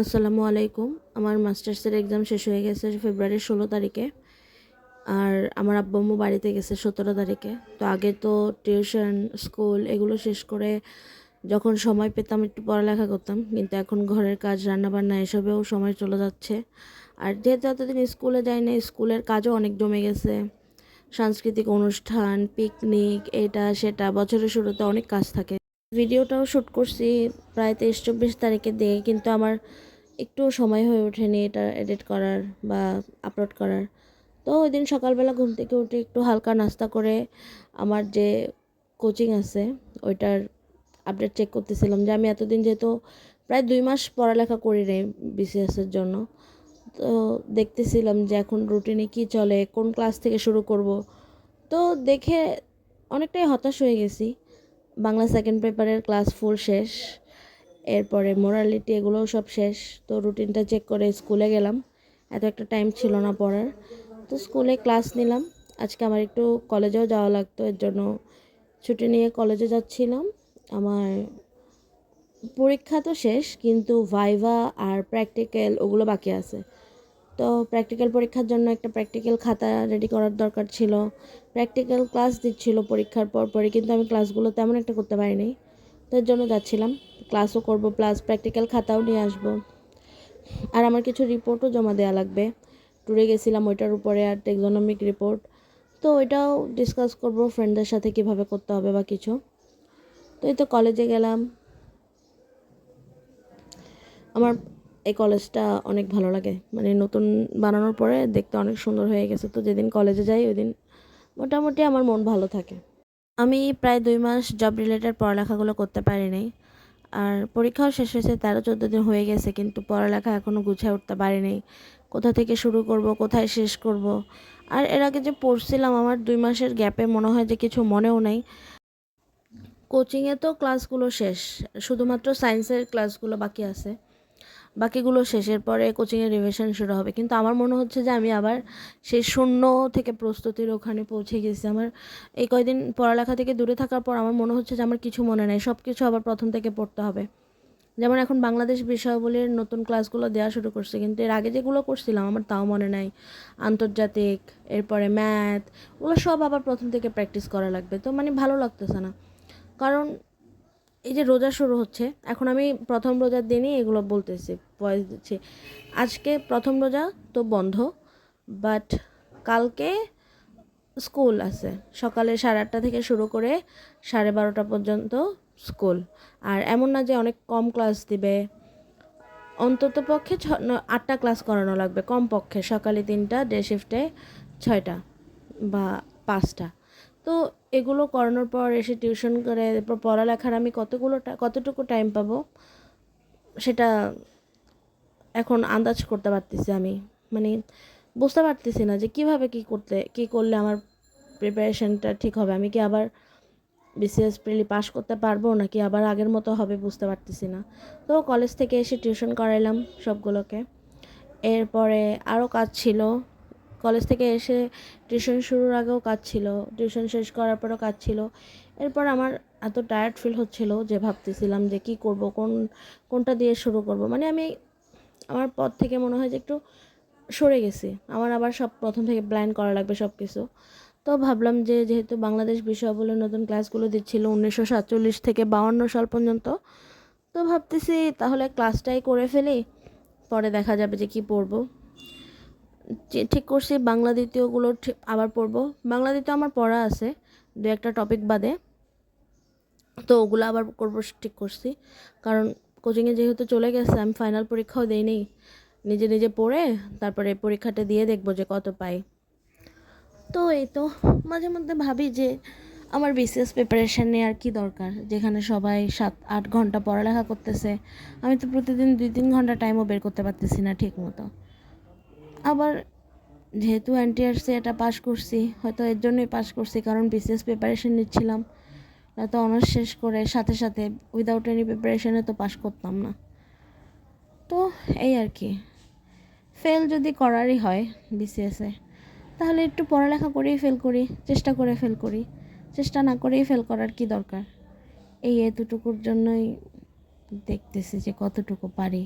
আসসালামু আলাইকুম। আমার মাস্টার্সের এক্সাম শেষ হয়ে গেছে ফেব্রুয়ারির 16 তারিখে। আর আমার আব্বু-আম্মু বাড়িতে গেছে 17 তারিখে। তো আগে তো টিউশন, স্কুল এগুলো শেষ করে যখন সময় পেতাম একটু পড়ালেখা করতাম। কিন্তু এখন ঘরের কাজ, রান্নাবান্না এসবেও সময় চলে যাচ্ছে। আর যেহেতু এতদিন স্কুলে যাই না, স্কুলের কাজও অনেক জমে গেছে। সাংস্কৃতিক অনুষ্ঠান, পিকনিক, এটা সেটা বছরের শুরুতে অনেক কাজ থাকে। ভিডিওটাও শ্যুট করছি প্রায় 23-24 তারিখের দিকে, কিন্তু আমার একটু সময় হয়ে ওঠেনি এটা এডিট করার বা আপলোড করার। তো ওই দিন সকালবেলা ঘুম থেকে উঠে একটু হালকা নাস্তা করে আমার যে কোচিং আছে ওইটার আপডেট চেক করতেছিলাম, যে আমি এতদিন যেহেতু প্রায় 2 মাস পড়ালেখা করি নাই বিসিএসের জন্য। তো দেখতেছিলাম যে এখন রুটিনে কি চলে, কোন ক্লাস থেকে শুরু করব। তো দেখে অনেকটাই হতাশ হয়ে গেছি। বাংলা সেকেন্ড পেপারের ক্লাস ফুল শেষ, এরপরে মোরালিটি এগুলোও সব শেষ। তো রুটিনটা চেক করে স্কুলে গেলাম, এত একটা টাইম ছিল না পড়ার। তো স্কুলে ক্লাস নিলাম। আজকে আমার একটু কলেজেও যাওয়া লাগতো, এর জন্য ছুটি নিয়ে কলেজে যাচ্ছিলাম। আমার পরীক্ষা তো শেষ, কিন্তু ভাইভা আর প্র্যাকটিক্যাল ওগুলো বাকি আছে। তো প্র্যাকটিক্যাল পরীক্ষার জন্য একটা প্র্যাকটিক্যাল খাতা রেডি করার দরকার ছিল। প্র্যাকটিক্যাল ক্লাস দিচ্ছিল পরীক্ষার পরই, কিন্তু আমি ক্লাসগুলো তেমন একটা করতে পারিনি। তো এর জন্য যাচ্ছিলাম, ক্লাসও করব প্লাস প্র্যাকটিক্যাল খাতাও নিয়ে আসবো। আর আমার কিছু রিপোর্টও জমা দেওয়া লাগবে, ট্যুরে গেছিলাম ওইটার উপরে, আর টেক্সোনমিক রিপোর্ট। তো ওইটাও ডিসকাস করব ফ্রেন্ডদের সাথে কিভাবে করতে হবে বা কিছু। তো এই তো কলেজে গেলাম। আমার এই কলেজটা অনেক ভালো লাগে, মানে নতুন বানানোর পরে দেখতে অনেক সুন্দর হয়ে গেছে। তো যেদিন কলেজে যাই ওই দিন মোটামুটি আমার মন ভালো থাকে। আমি প্রায় 2 মাস জব রিলেটেড পড়ালেখাগুলো করতে পারিনি। আর পরীক্ষাও শেষ হয়েছে, 13-14 দিন হয়ে গেছে, কিন্তু পড়ালেখা এখনও গুছিয়ে উঠতে পারিনি। কোথা থেকে শুরু করব, কোথায় শেষ করব। আর এর আগে যে পড়ছিলাম, আমার 2 মাসের গ্যাপে মনে হয় যে কিছু মনেও নেই। কোচিংয়ে তো ক্লাসগুলো শেষ, শুধুমাত্র সায়েন্সের ক্লাসগুলো বাকি আছে। বাকিগুলো শেষের পরে কোচিংয়ের রিভিশন শুরু হবে, কিন্তু আমার মনে হচ্ছে যে আমি আবার সেই শূন্য থেকে প্রস্তুতির ওখানে পৌঁছে গেছি। আমার এই কয়দিন পড়ালেখা থেকে দূরে থাকার পর আমার মনে হচ্ছে যে আমার কিছু মনে নেই, সব কিছু আবার প্রথম থেকে পড়তে হবে। যেমন এখন বাংলাদেশ বিষয়াবলীর নতুন ক্লাসগুলো দেওয়া শুরু করছে, কিন্তু এর আগে যেগুলো করছিলাম আমার তাও মনে নাই। আন্তর্জাতিক, এরপরে ম্যাথ, ওগুলো সব আবার প্রথম থেকে প্র্যাকটিস করা লাগবে। তো মানে ভালো লাগতেছে না, কারণ এই যে রোজা শুরু হচ্ছে, এখন আমি প্রথম রোজার দিনই এগুলো বলতেছি, ভয়েস দিচ্ছি। আজকে প্রথম রোজা, তো বন্ধ, বাট কালকে স্কুল আছে। সকালে 8:30 থেকে শুরু করে 12:30 পর্যন্ত স্কুল। আর এমন না যে অনেক কম ক্লাস দিবে, অন্তত পক্ষে 8টা ক্লাস করানো লাগবে কমপক্ষে। সকালে 3টা, ডে শিফটে 6টা বা 5টা। তো এগুলো করানোর পর এসে টিউশন করে এরপর পড়ালেখার আমি কতটুকু টাইম পাবো সেটা এখন আন্দাজ করতে পারতেছি আমি। মানে বুঝতে পারতেছি না যে কীভাবে কী করলে আমার প্রিপারেশনটা ঠিক হবে। আমি কি আবার বিসিএস প্রিলি পাস করতে পারবো, নাকি আবার আগের মতো হবে, বুঝতে পারতেছি না। তো কলেজ থেকে এসে টিউশন করাইলাম সবগুলোকে। এরপরে আরও কাজ ছিল, কলেজ থেকে এসে টিউশন শুরুর আগেও কাজ ছিল, টিউশন শেষ করার পরেও কাজ ছিল। এরপর আমার এত টায়ার্ড ফিল হচ্ছিল যে ভাবতেছিলাম যে কী করব, কোনটা দিয়ে শুরু করব। মানে আমি আমার পথ থেকে মনে হয় যে একটু সরে গেছি, আমার আবার সব প্রথম থেকে প্ল্যান করা লাগবে সব কিছু। তো ভাবলাম যে যেহেতু বাংলাদেশ বিষয়াবলীর নতুন ক্লাসগুলো দিচ্ছিল 1947 থেকে 52 সাল পর্যন্ত, তো ভাবতেছি তাহলে ক্লাসটাই করে ফেলি, পরে দেখা যাবে যে কি পড়বো। ঠিক করছি বাংলা দ্বিতীয়গুলো আবার পড়বো। বাংলা দ্বিতীয় আমার পড়া আছে 2-1টা টপিক বাদে, তো ওগুলো আবার করবো ঠিক করছি। কারণ কোচিংয়ে যেহেতু চলে গেছে, আমি ফাইনাল পরীক্ষাও দিইনি, নিজে নিজে পড়ে তারপরে পরীক্ষাটা দিয়ে দেখবো যে কত পাই। তো এই তো মাঝে মধ্যে ভাবি যে আমার বিসিএস প্রিপারেশান নিয়ে আর কি দরকার, যেখানে সবাই 7-8 ঘন্টা পড়ালেখা করতেছে, আমি তো প্রতিদিন 2-3 ঘন্টা টাইমও বের করতে পারতেছি না ঠিক মতো। আবার যেহেতু এনটিআরসি এটা পাশ করছি, হয়তো এর জন্যই পাশ করছি, কারণ বিসিএস প্রিপারেশান নিচ্ছিলাম, নয়তো অনার্স শেষ করে সাথে সাথে উইদাউট এনি প্রিপারেশানে তো পাশ করতাম না। তো এই আর কি, ফেল যদি করারই হয় বিসিএসে, তাহলে একটু পড়ালেখা করেই ফেল করি, চেষ্টা করে ফেল করি। চেষ্টা না করেই ফেল করার কি দরকার। এই এতটুকুর জন্যই দেখতেছি যে কতটুকু পারি।